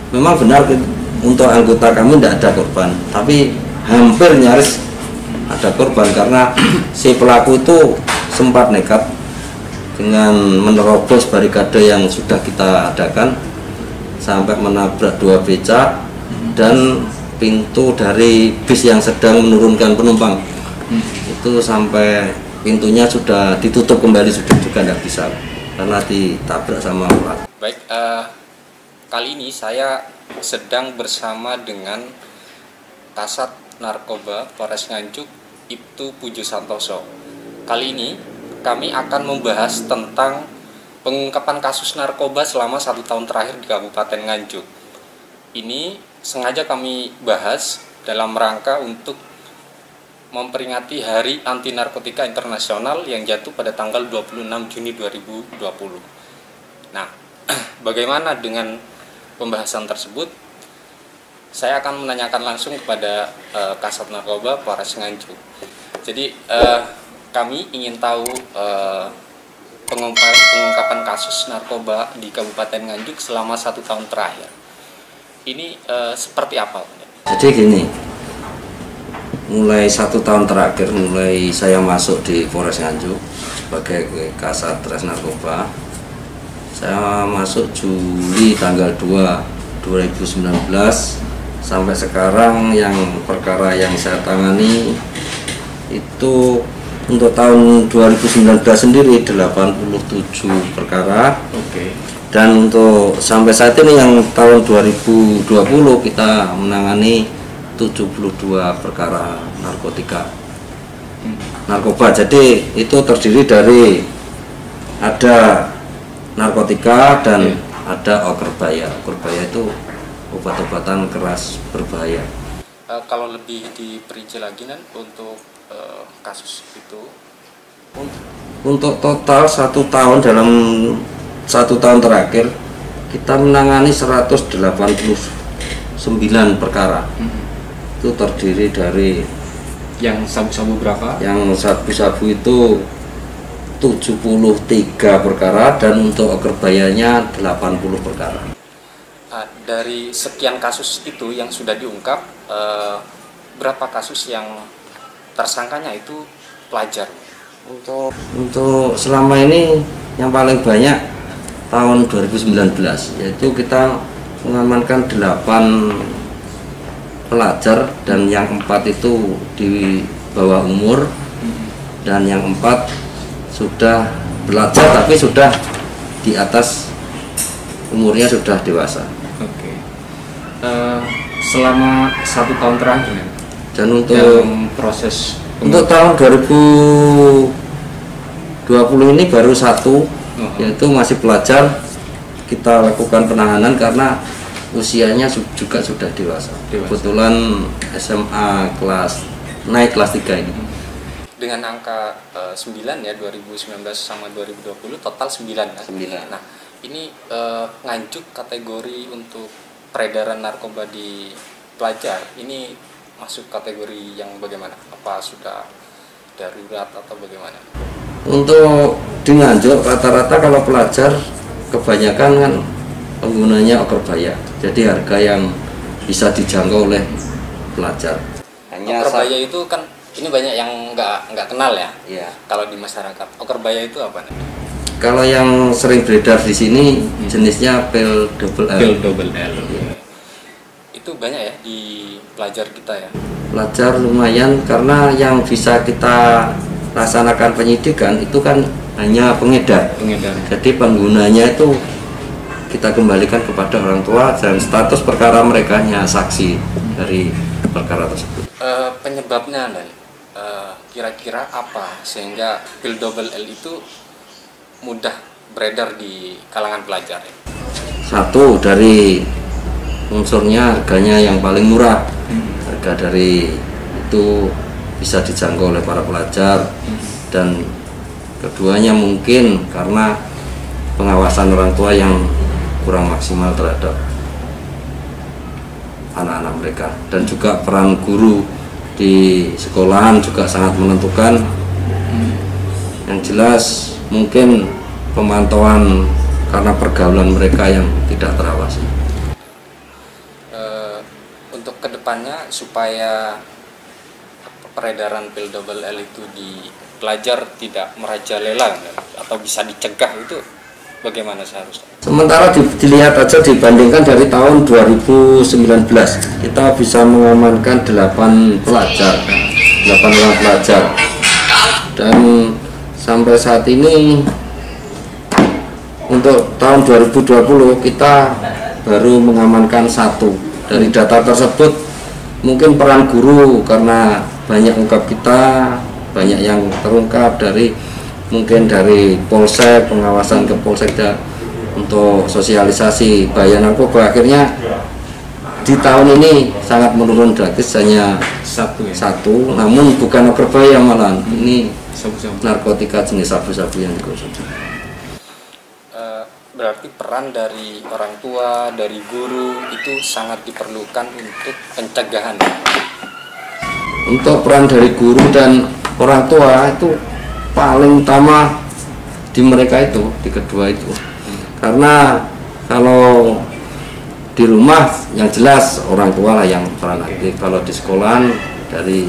memang benar untuk anggota kami tidak ada korban, tapi hampir nyaris ada korban karena si pelaku itu sempat nekat dengan menerobos barikade yang sudah kita adakan sampai menabrak 2 becak dan pintu dari bis yang sedang menurunkan penumpang itu sampai pintunya sudah ditutup kembali, sudah juga tidak bisa karena ditabrak sama pelaku. Baik, kali ini saya sedang bersama dengan Kasat Narkoba Polres Nganjuk, Ibtu Pujo Santoso. Kali ini kami akan membahas tentang pengungkapan kasus narkoba selama 1 tahun terakhir di Kabupaten Nganjuk. Ini sengaja kami bahas dalam rangka untuk memperingati Hari Anti Narkotika Internasional yang jatuh pada tanggal 26 Juni 2020. Nah, bagaimana dengan pembahasan tersebut? Saya akan menanyakan langsung kepada Kasat Narkoba Polres Nganjuk. Jadi kami ingin tahu pengungkapan kasus narkoba di Kabupaten Nganjuk selama 1 tahun terakhir. Ini seperti apa? Jadi gini, mulai 1 tahun terakhir, mulai saya masuk di Polres Nganjuk sebagai Kasat Res Narkoba, saya masuk Juli tanggal 2 2019 sampai sekarang. Yang perkara yang saya tangani itu untuk tahun 2019 sendiri 87 perkara. Oke. Dan untuk sampai saat ini yang tahun 2020 kita menangani 72 perkara narkoba. Jadi itu terdiri dari ada narkotika dan ada okerbaya. Okerbaya itu obat-obatan keras berbahaya. Kalau lebih diperinci lagi untuk kasus itu, untuk total 1 tahun, dalam 1 tahun terakhir kita menangani 189 perkara. Itu terdiri dari yang sabu-sabu berapa? Yang sabu-sabu itu 73 perkara dan untuk okerbayanya 80 perkara. Dari sekian kasus itu yang sudah diungkap, berapa kasus yang tersangkanya itu pelajar? Untuk selama ini yang paling banyak tahun 2019, yaitu kita mengamankan 8 pelajar dan yang 4 itu di bawah umur dan yang 4 sudah belajar tapi sudah di atas umurnya, sudah dewasa. Oke. Selama 1 tahun terakhir dan untuk proses untuk tahun 2020 ini baru 1, yaitu masih pelajar, kita lakukan penahanan karena usianya juga sudah dewasa. Kebetulan SMA naik kelas 3 ini. Dengan angka 9 ya, 2019 sama 2020 total 9 kan? 9. Nah, ini Nganjuk kategori untuk peredaran narkoba di pelajar ini masuk kategori yang bagaimana? Apa sudah darurat atau bagaimana? Untuk di Nganjuk rata-rata kalau pelajar kebanyakan kan penggunanya okerbaya, jadi harga yang bisa dijangkau oleh pelajar. Okerbaya itu kan ini banyak yang nggak kenal ya. Iya. Kalau di masyarakat, okerbaya itu apa? Kalau yang sering beredar di sini jenisnya pil double L. Pil double L. Iya. Itu banyak ya di pelajar kita ya. Pelajar lumayan karena yang bisa kita laksanakan penyidikan itu kan hanya pengedar. Jadi penggunanya itu kita kembalikan kepada orang tua dan status perkara mereka hanya saksi dari perkara tersebut. Penyebabnya dan kira-kira apa sehingga pil double L itu mudah beredar di kalangan pelajar? Satu, dari unsurnya harganya yang paling murah. Harga dari itu bisa dijangkau oleh para pelajar. Dan keduanya mungkin karena pengawasan orang tua yang kurang maksimal terhadap anak-anak mereka, dan juga peran guru di sekolahan juga sangat menentukan. Yang jelas mungkin pemantauan karena pergaulan mereka yang tidak terawasi. kedepannya supaya peredaran pil double L itu di pelajar tidak merajalela atau bisa dicegah, itu bagaimana seharusnya? Sementara dilihat aja, dibandingkan dari tahun 2019 kita bisa mengamankan 8 orang pelajar, dan sampai saat ini untuk tahun 2020 kita baru mengamankan 1. Dari data tersebut mungkin peran guru, karena banyak ungkap kita, banyak yang terungkap dari mungkin dari polsek, pengawasan ke polsek untuk sosialisasi bahaya narkoba, akhirnya di tahun ini sangat menurun drastis, hanya satu, namun bukan berbahaya, malahan ini narkotika jenis sabu-sabu yang dikonsumsi. Berarti peran dari orang tua, dari guru itu sangat diperlukan untuk pencegahan. Untuk peran dari guru dan orang tua itu paling utama di mereka itu, di kedua itu. Karena kalau di rumah yang jelas orang tua lah yang peran aktif, kalau di sekolah dari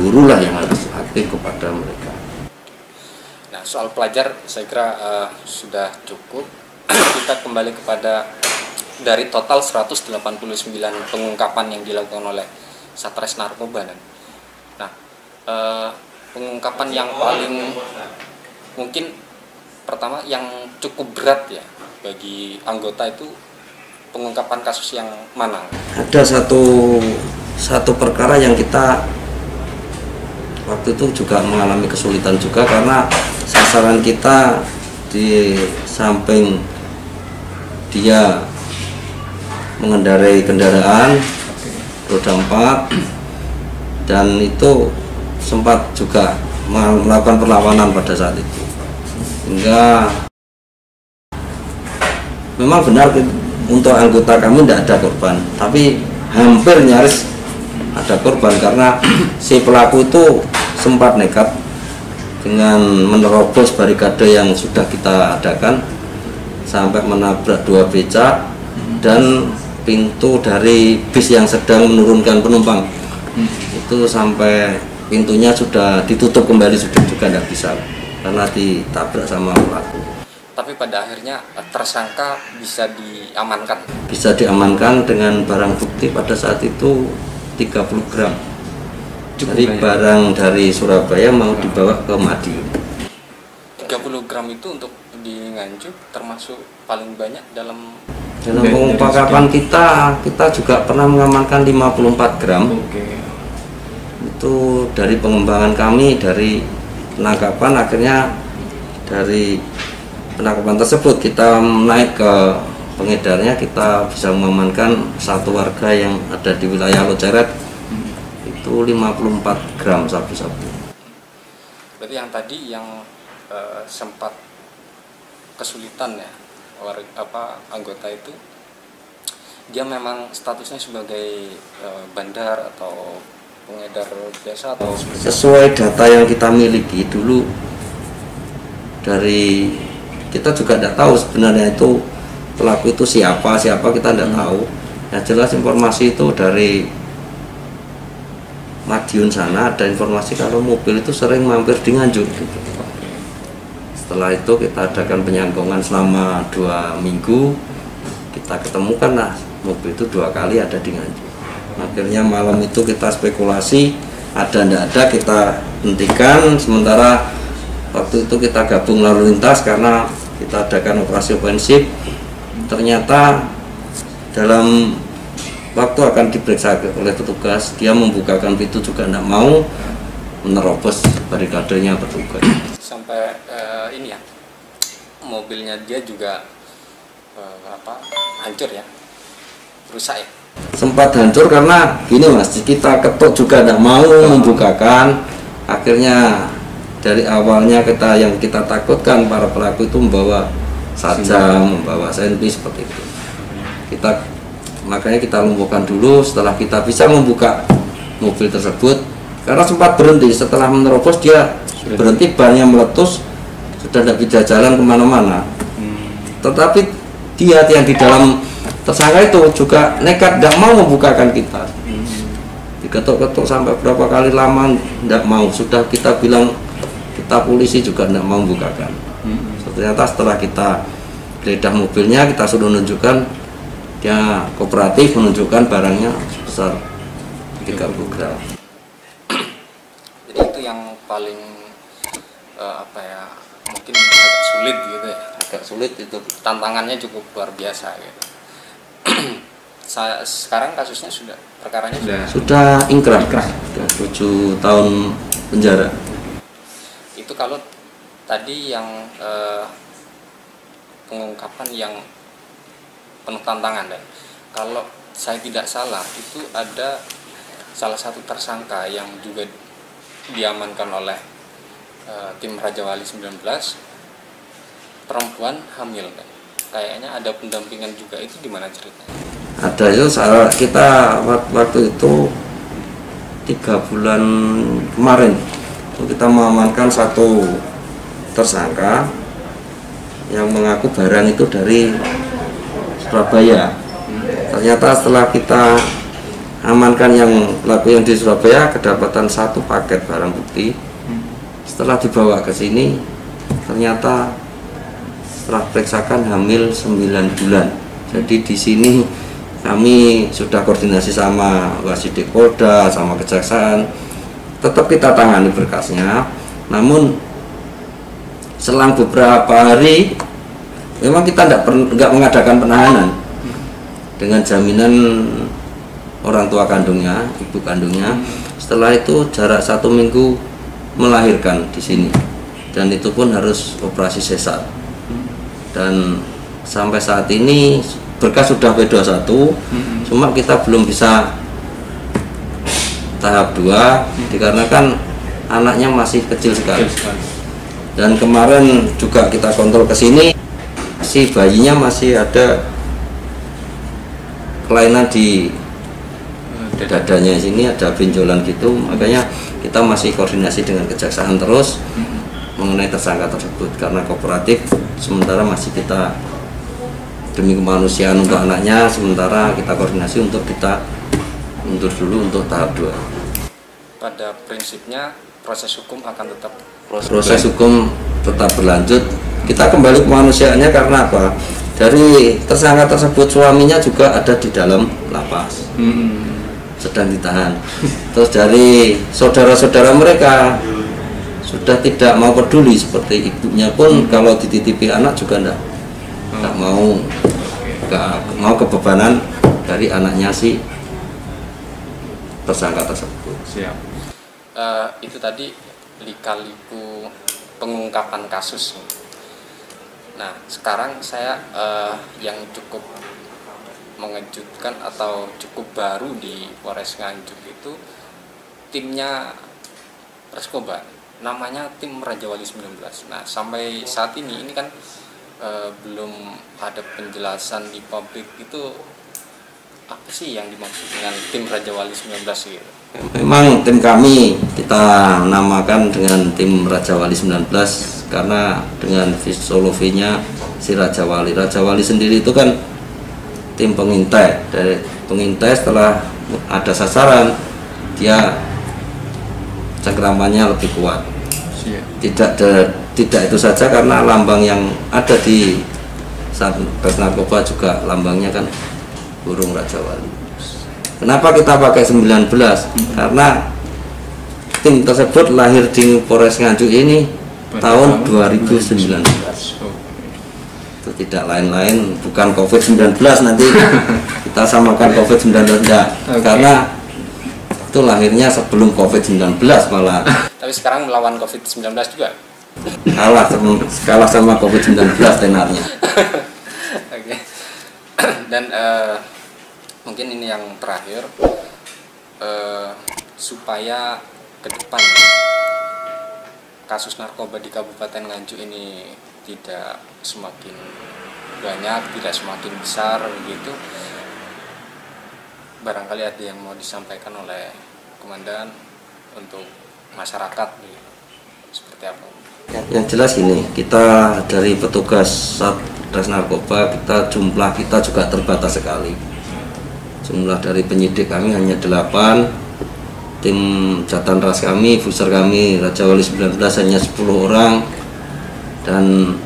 guru lah yang harus aktif kepada mereka. Nah, soal pelajar saya kira sudah cukup. Kita kembali kepada dari total 189 pengungkapan yang dilakukan oleh Satres Narkoba. Nah, pengungkapan yang paling mungkin pertama yang cukup berat ya bagi anggota itu pengungkapan kasus yang mana? Ada satu perkara yang kita waktu itu juga mengalami kesulitan juga, karena sasaran kita di samping dia mengendarai kendaraan roda 4, dan itu sempat juga melakukan perlawanan pada saat itu, hingga memang benar untuk anggota kami tidak ada korban, tapi hampir nyaris ada korban karena si pelaku itu sempat nekat dengan menerobos barikade yang sudah kita adakan sampai menabrak 2 becak dan pintu dari bis yang sedang menurunkan penumpang. Itu sampai pintunya sudah ditutup kembali, sudah juga tidak bisa karena ditabrak sama pelaku. Tapi pada akhirnya tersangka bisa diamankan. Bisa diamankan dengan barang bukti pada saat itu 30 gram. Jadi barang dari Surabaya mau dibawa ke Madiun. 30 gram itu untuk di Nganjuk termasuk paling banyak dalam pengungkapan kita juga pernah mengamankan 54 gram. Itu dari pengembangan kami, dari penangkapan, akhirnya dari penangkapan tersebut kita naik ke pengedarnya, kita bisa mengamankan 1 warga yang ada di wilayah Loceret itu 54 gram sabu-sabu. Berarti yang tadi yang sempat kesulitan ya anggota itu, dia memang statusnya sebagai bandar atau pengedar biasa atau sesuai data yang kita miliki dulu, dari kita juga tidak tahu sebenarnya itu pelaku itu siapa kita tidak tahu. Yang jelas informasi itu dari Madiun sana ada informasi kalau mobil itu sering mampir di Nganjuk gitu. Setelah itu kita adakan penyangkongan selama 2 minggu, kita ketemukan lah mobil itu 2 kali ada di Nganjuk. Akhirnya malam itu kita spekulasi ada tidak ada, kita hentikan sementara. Waktu itu kita gabung lalu lintas karena kita adakan operasi ofensif. Ternyata dalam waktu akan diperiksa oleh petugas, dia membukakan pintu juga tidak mau, menerobos barikadenya petugas. Sampai ini ya, mobilnya dia juga hancur ya, rusak ya. Sempat hancur karena gini mas, kita ketuk juga tidak mau membukakan. Akhirnya dari awalnya kita takutkan para pelaku itu membawa sajam, membawa senpi seperti itu. Makanya kita lumpuhkan dulu. Setelah kita bisa membuka mobil tersebut, karena sempat berhenti setelah menerobos, dia berhenti, bannya meletus, sudah tidak bisa jalan kemana-mana. Tetapi dia yang di dalam tersangka itu juga nekat, tidak mau membukakan kita. diketok-ketok sampai berapa kali lama tidak mau, sudah kita bilang kita polisi juga tidak mau bukakan. Ternyata setelah kita geledah mobilnya, kita sudah menunjukkan, dia kooperatif menunjukkan barangnya besar 30 gram. Jadi itu yang paling apa ya, mungkin agak sulit gitu ya. Agak sulit itu. Tantangannya cukup luar biasa gitu. Sekarang kasusnya perkaranya sudah ingkrah. Sudah 7 tahun penjara. Itu kalau tadi yang pengungkapan yang penuh tantangan, dan kalau saya tidak salah itu ada salah satu tersangka yang juga diamankan oleh tim Raja Wali 19, perempuan hamil, kan? Kayaknya ada pendampingan juga, itu gimana ceritanya? Ada itu, kita waktu itu 3 bulan kemarin kita mengamankan satu tersangka yang mengaku barang itu dari Surabaya. Ternyata setelah kita amankan yang pelaku yang di Surabaya, kedapatan satu paket barang bukti. Setelah dibawa ke sini, ternyata setelah periksakan hamil 9 bulan. Jadi di sini kami sudah koordinasi sama Wasidik Polda, sama Kejaksaan, tetap kita tangani berkasnya. Namun selang beberapa hari memang kita nggak mengadakan penahanan dengan jaminan orang tua kandungnya, ibu kandungnya. Setelah itu jarak 1 minggu melahirkan di sini, dan itu pun harus operasi sesar. Dan sampai saat ini berkas sudah P21, cuma kita belum bisa tahap 2 dikarenakan anaknya masih kecil sekali. Dan kemarin juga kita kontrol ke sini, si bayinya masih ada kelainan di dadanya, sini ada benjolan gitu. Makanya kita masih koordinasi dengan Kejaksaan terus mengenai tersangka tersebut, karena kooperatif. Sementara masih kita demi kemanusiaan untuk anaknya, sementara kita koordinasi untuk kita mundur dulu untuk tahap 2. Pada prinsipnya proses hukum akan tetap berlanjut. Kita kembali kemanusiaannya, karena apa? Dari tersangka tersebut suaminya juga ada di dalam lapas, sedang ditahan. Terus dari saudara-saudara mereka sudah tidak mau peduli, seperti ibunya pun kalau dititipi anak juga nggak mau kebebanan dari anaknya si tersangka tersebut. Siap. Itu tadi lika-liku pengungkapan kasus. Nah, sekarang saya yang cukup mengejutkan atau cukup baru di Polres Nganjuk itu timnya Reskoba, namanya tim Raja Wali 19. Nah, sampai saat ini kan belum ada penjelasan di publik, itu apa sih yang dimaksud dengan tim Raja Wali 19 gitu? Memang tim kami kita namakan dengan tim Raja Wali 19 karena dengan filosofinya si Raja Wali. Raja Wali sendiri itu kan tim pengintai. Dari pengintai, setelah ada sasaran, dia cengkeramannya lebih kuat. Tidak itu saja, karena lambang yang ada di Satgas Narkoba juga lambangnya kan burung Raja Wali. Kenapa kita pakai 19? Karena tim tersebut lahir di Polres Nganjuk ini tahun 2019. Itu tidak lain-lain, bukan COVID-19 nanti kita samakan COVID-19 enggak. Okay. Karena itu lahirnya sebelum COVID-19 malah. Tapi sekarang melawan COVID-19 juga? Kalah sama COVID-19 tenarnya. Oke. Dan mungkin ini yang terakhir, supaya ke depan kasus narkoba di Kabupaten Nganjuk ini tidak semakin banyak, tidak semakin besar begitu, barangkali ada yang mau disampaikan oleh Komandan untuk masyarakat gitu. Seperti apa? Yang jelas ini, kita dari petugas Satgas Narkoba, jumlah kita juga terbatas sekali. Jumlah dari penyidik kami hanya 8, tim Jatan Ras kami, Fuser kami Raja Wali 19 hanya 10 orang, dan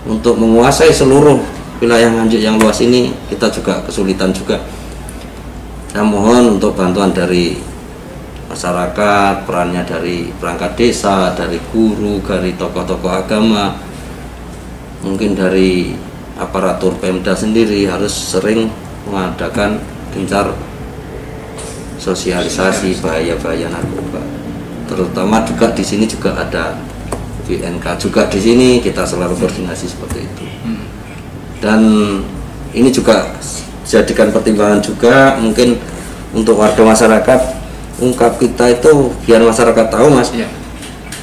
untuk menguasai seluruh wilayah Nganjuk yang luas ini kita juga kesulitan juga. Saya mohon untuk bantuan dari masyarakat, perannya dari perangkat desa, dari guru, dari tokoh-tokoh agama, mungkin dari aparatur Pemda sendiri harus sering mengadakan gencar sosialisasi bahaya-bahaya narkoba. Terutama juga di sini juga ada BNK juga di sini, kita selalu koordinasi seperti itu. Dan ini juga jadikan pertimbangan juga mungkin untuk warga masyarakat, ungkap kita itu biar masyarakat tahu, Mas. Ya.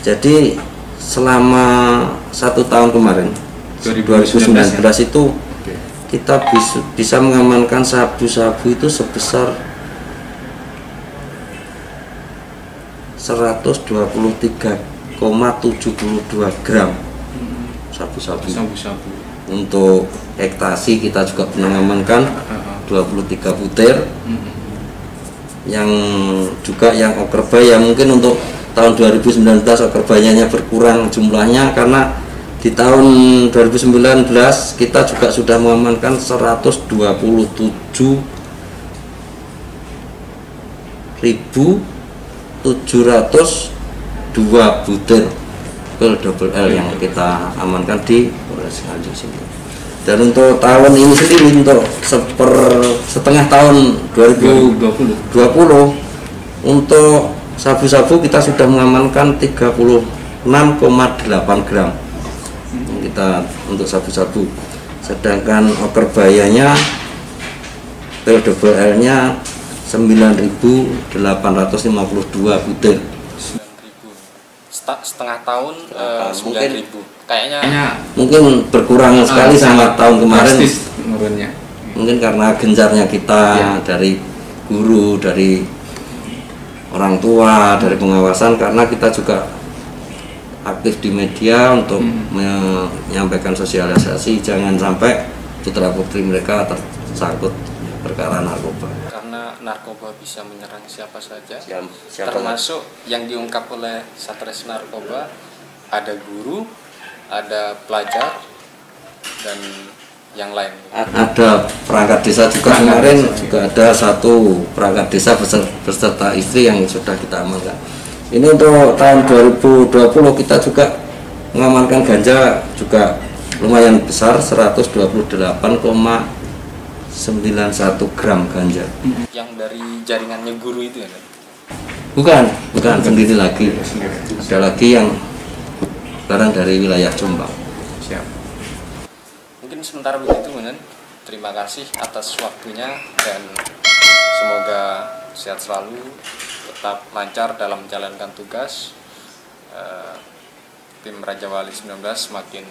Jadi selama 1 tahun kemarin 2019 itu kita bisa mengamankan sabu-sabu itu sebesar 123,72 gram sabu-sabu. Untuk ekstasi kita juga mengamankan 23 butir. Yang juga yang okerbaya mungkin untuk tahun 2019 okerbayanya berkurang jumlahnya, karena di tahun 2019 kita juga sudah mengamankan 127.702 butir pil double L yang kita amankan di Polres Nganjuk sini. Dan untuk tahun ini sendiri, untuk setengah tahun 2020 untuk sabu-sabu kita sudah mengamankan 36,8 gram kita untuk sabu-sabu, sedangkan okerbayanya pil double L nya 9.852 butir. 9.000 setengah tahun 9.000 kayaknya mungkin berkurang sekali sama tahun kemarin. Menurunnya Mungkin karena gencarnya kita dari guru, dari orang tua, dari pengawasan, karena kita juga aktif di media untuk menyampaikan sosialisasi jangan sampai putra putri mereka tersangkut perkara narkoba. Karena narkoba bisa menyerang siapa saja, Siapa termasuk yang diungkap oleh Satres Narkoba, ada guru, ada pelajar, dan yang lain. Ada perangkat desa juga, kemarin juga ada satu perangkat desa beserta istri yang sudah kita amankan. Ini untuk tahun 2020 kita juga mengamankan ganja juga lumayan besar, 128,91 gram ganja. Yang dari jaringannya guru itu ya? Bukan sendiri lagi. Ada lagi yang barang dari wilayah Jombang. siap. Mungkin sementara begitu, Bunen. Terima kasih atas waktunya dan semoga sehat selalu, tetap lancar dalam menjalankan tugas. Tim Raja Wali 19 semakin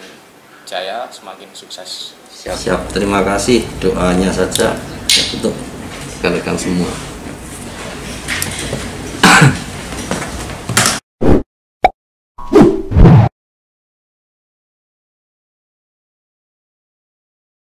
jaya, semakin sukses. Siap. Terima kasih, doanya saja untuk rekan-rekan semua.